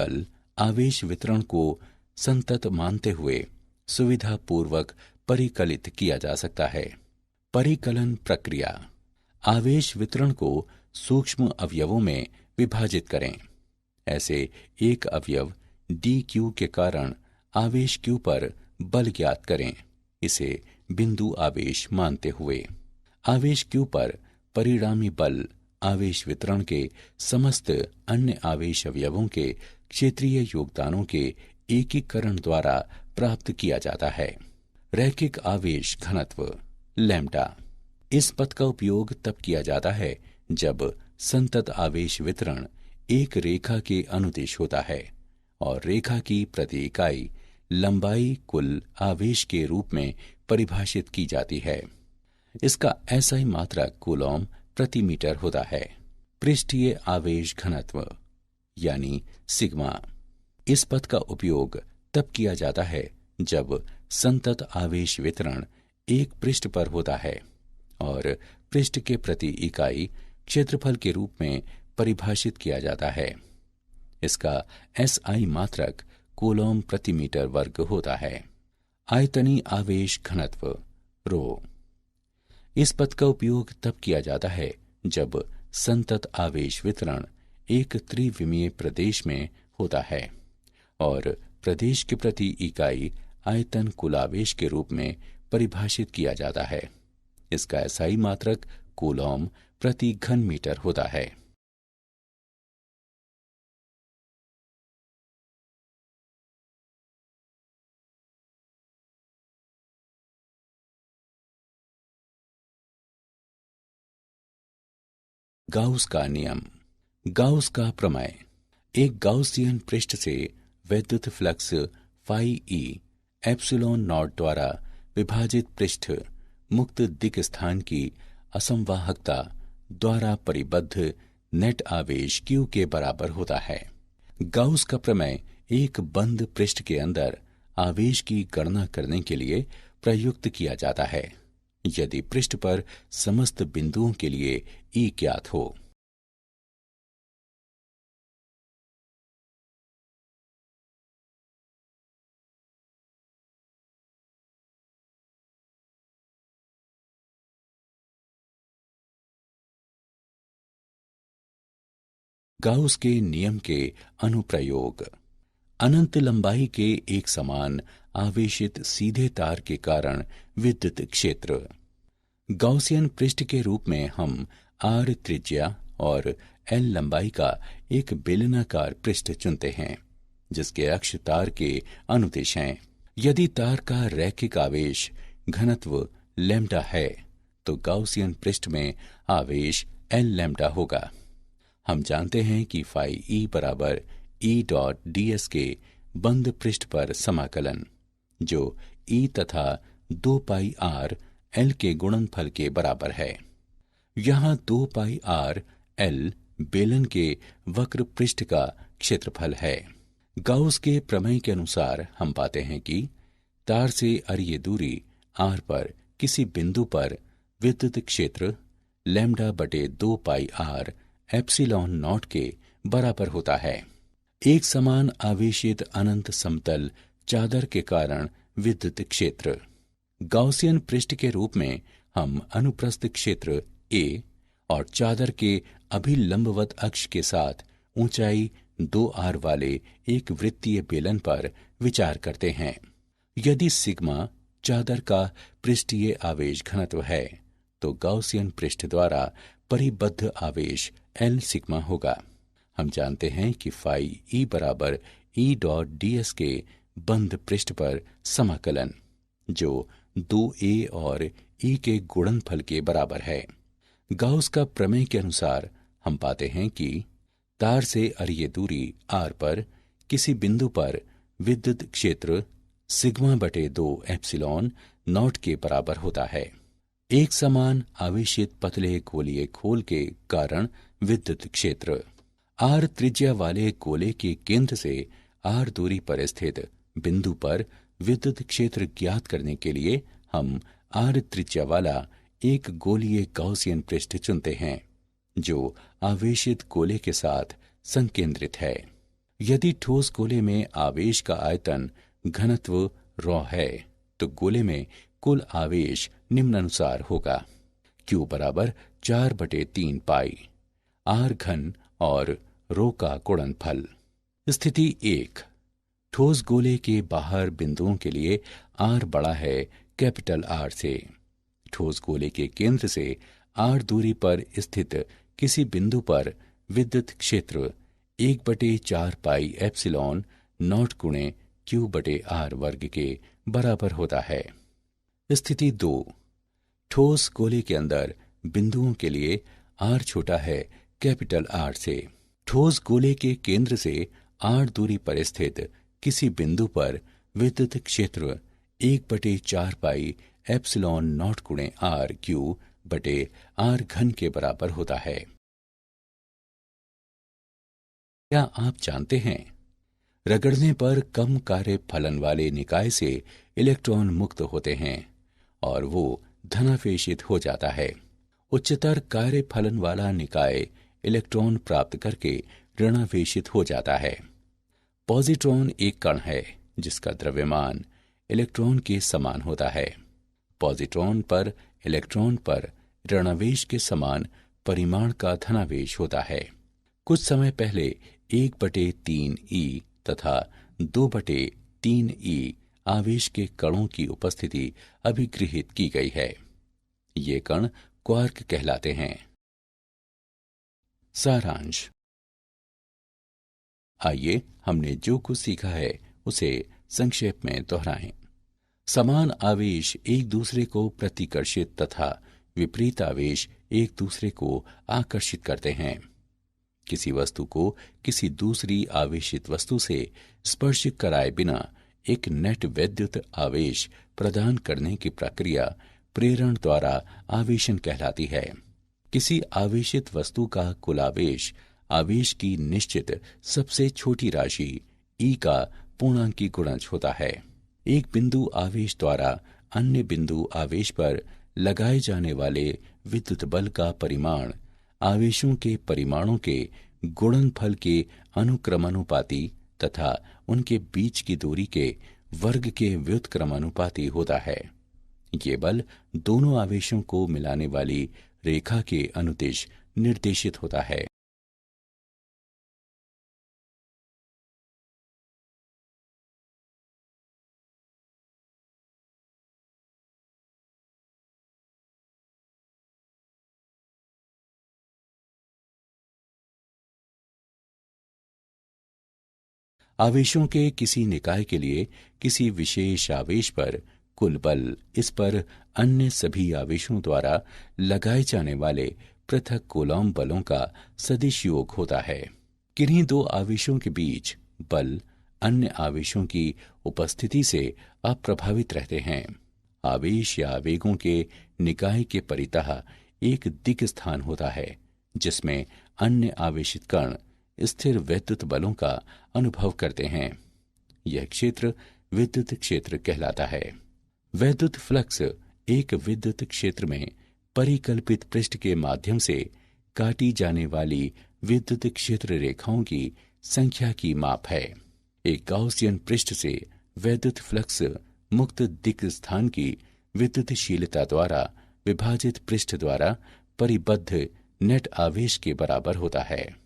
बल आवेश वितरण को संतत मानते हुए सुविधा पूर्वक परिकलित किया जा सकता है। परिकलन प्रक्रिया। आवेश वितरण को सूक्ष्म अवयवों में विभाजित करें। ऐसे एक अवयव dq के कारण आवेश q पर बल ज्ञात करें। इसे बिंदु आवेश मानते हुए आवेश q पर परिणामी बल आवेश वितरण के समस्त अन्य आवेश अवयवों के क्षेत्रीय योगदानों के एकीकरण द्वारा प्राप्त किया जाता है। रैखिक आवेश घनत्व लैम्ब्डा। इस पद का उपयोग तब किया जाता है जब संतत आवेश वितरण एक रेखा के अनुदिश होता है और रेखा की प्रति इकाई लंबाई कुल आवेश के रूप में परिभाषित की जाती है। इसका SI मात्रक कूलॉम प्रति मीटर होता है। पृष्ठीय आवेश घनत्व यानी सिग्मा। इस पद का उपयोग तब किया जाता है जब संतत आवेश वितरण एक पृष्ठ पर होता है और पृष्ठ के प्रति इकाई क्षेत्रफल के रूप में परिभाषित किया जाता है। इसका SI मात्रक कूलॉम प्रति मीटर वर्ग होता है। आयतनी आवेश घनत्व रो। इस पद का उपयोग तब किया जाता है जब संतत आवेश वितरण एक त्रिविमीय प्रदेश में होता है और प्रदेश के प्रति इकाई आयतन कुल आवेश के रूप में परिभाषित किया जाता है। इसका SI मात्रक कूलॉम प्रति घन मीटर होता है। गाउस का नियम। गाउस का प्रमेय। एक गाउसियन पृष्ठ से वैद्युत flux phi E epsilon naught द्वारा विभाजित पृष्ठ मुक्त दिक् स्थान की असंवाहकता द्वारा परिबद्ध नेट आवेश Q के बराबर होता है। गाउस का प्रमेय एक बंद पृष्ठ के अंदर आवेश की गणना करने के लिए प्रयुक्त किया जाता है यदि पृष्ठ पर समस्त बिंदुओं के लिए E ज्ञात हो। गाउस के नियम के अनुप्रयोग। अनंत लंबाई के एक समान आवेशित सीधे तार के कारण विद्युत क्षेत्र। गाउसियन पृष्ठ के रूप में हम R त्रिज्या और L लंबाई का एक बेलनाकार पृष्ठ चुनते हैं जिसके अक्ष तार के अनुदिश हैं। यदि तार का रैखिक आवेश घनत्व लैम्ब्डा है तो गाउसियन पृष्ठ में आवेश L लैम्ब्डा होगा। हम जानते हैं कि फाई E बराबर E डॉट ds के बंद पृष्ठ पर समाकलन जो E तथा 2 पाई r L के गुणनफल के बराबर है। यहाँ 2 पाई r L बेलन के वक्र पृष्ठ का क्षेत्रफल है। गाउस के प्रमेय के अनुसार हम पाते हैं कि तार से अरीय दूरी r पर किसी बिंदु पर विद्युत क्षेत्र लैम्ब्डा बटे 2 पाई r एप्सिलॉन नॉट के बराबर होता है। एक समान आवेशित अनंत समतल चादर के कारण विद्युत क्षेत्र। गाउसियन पृष्ठ के रूप में हम अनुप्रस्थ क्षेत्र A और चादर के अभिलंबवत अक्ष के साथ ऊंचाई 2r वाले एक वृत्तीय बेलन पर विचार करते हैं। यदि सिग्मा चादर का पृष्ठीय आवेश घनत्व है तो गाउसियन पृष्ठ द्वारा परिबद्ध आवेश L सिग्मा होगा। हम जानते हैं कि फाई E बराबर E डॉट ds के बंद पृष्ठ पर समाकलन जो 2a और E के गुणनफल के बराबर है। गाउस का प्रमेय के अनुसार हम पाते हैं कि तार से अरीय दूरी r पर किसी बिंदु पर विद्युत क्षेत्र सिग्मा बटे 2 एप्सिलॉन नॉट के बराबर होता है। एक समान आवेशित पतले गोलीय खोल के कारण विद्युत क्षेत्र। r त्रिज्या वाले गोले के केंद्र से r दूरी पर स्थित बिंदु पर विद्युत क्षेत्र ज्ञात करने के लिए हम r त्रिज्या वाला एक गोलीय गाउसियन पृष्ठ चुनते हैं जो आवेशित गोले के साथ संकेंद्रित है। यदि ठोस गोले में आवेश का आयतन घनत्व ρ है तो गोले में कुल आवेश निम्नानुसार होगा। Q बराबर 4/3 पाई R घन और ρ का गुणनफल। स्थिति 1। ठोस गोले के बाहर बिंदुओं के लिए R बड़ा है कैपिटल R से। ठोस गोले के केंद्र से R दूरी पर स्थित किसी बिंदु पर विद्युत क्षेत्र 1/4 पाई एप्सिलॉन नॉट गुणे Q/R वर्ग के बराबर होता है। स्थिति 2। ठोस गोले के अंदर बिंदुओं के लिए R छोटा है कैपिटल R से। ठोस गोले के केंद्र से R दूरी पर स्थित किसी बिंदु पर विद्युत क्षेत्र 1/4 पाई एप्सिलॉन नॉट गुणे R Q/R घन के बराबर होता है। क्या आप जानते हैं, रगड़ने पर कम कार्य फलन वाले निकाय से इलेक्ट्रॉन मुक्त होते हैं और वो धनावेशित हो जाता है। उच्चतर कार्य फलन वाला निकाय इलेक्ट्रॉन प्राप्त करके ऋणावेशित हो जाता है। पॉजिट्रॉन एक कण है जिसका द्रव्यमान इलेक्ट्रॉन के समान होता है। पॉजिट्रॉन पर इलेक्ट्रॉन पर ऋणावेश के समान परिमाण का धनावेश होता है। कुछ समय पहले 1/3 E तथा 2/3 E आवेश के कणों की उपस्थिति अभिगृहित की गई है। ये कण क्वार्क कहलाते हैं। सारांश। आइए हमने जो कुछ सीखा है उसे संक्षेप में दोहराएं। समान आवेश एक दूसरे को प्रतिकर्षित तथा विपरीत आवेश एक दूसरे को आकर्षित करते हैं। किसी वस्तु को किसी दूसरी आवेशित वस्तु से स्पर्श कराए बिना एक नेट वैद्युत आवेश प्रदान करने की प्रक्रिया प्रेरण द्वारा आवेशन कहलाती है। किसी आवेशित वस्तु का कुल आवेश आवेश की निश्चित सबसे छोटी राशि E का पूर्णांकी गुणज होता है। एक बिंदु आवेश द्वारा अन्य बिंदु आवेश पर लगाए जाने वाले विद्युत बल का परिमाण आवेशों के परिमाणों के गुणनफल के अनुक्रमानुपाती तथा उनके बीच की दूरी के वर्ग के व्युत्क्रमानुपाती होता है। ये बल दोनों आवेशों को मिलाने वाली रेखा के अनुदिश निर्देशित होता है। आवेशों के किसी निकाय के लिए किसी विशेष आवेश पर कुल बल इस पर अन्य सभी आवेशों द्वारा लगाए जाने वाले पृथक कूलॉम बलों का सदिश योग होता है। किन्हीं दो आवेशों के बीच बल अन्य आवेशों की उपस्थिति से अप्रभावित रहते हैं। आवेश या आवेगों के निकाय के परितः एक दिक् स्थान होता है जिसमें अन्य आवेशित कण स्थिर वैद्युत बलों का अनुभव करते हैं। यह क्षेत्र विद्युत क्षेत्र कहलाता है। वैद्युत फ्लक्स एक विद्युत क्षेत्र में परिकल्पित पृष्ठ के माध्यम से काटी जाने वाली विद्युत क्षेत्र रेखाओं की संख्या की माप है। एक गाउसियन पृष्ठ से वैद्युत फ्लक्स मुक्त दिक् स्थान की विद्युतशीलता द्वारा विभाजित पृष्ठ द्वारा परिबद्ध नेट आवेश के बराबर होता है।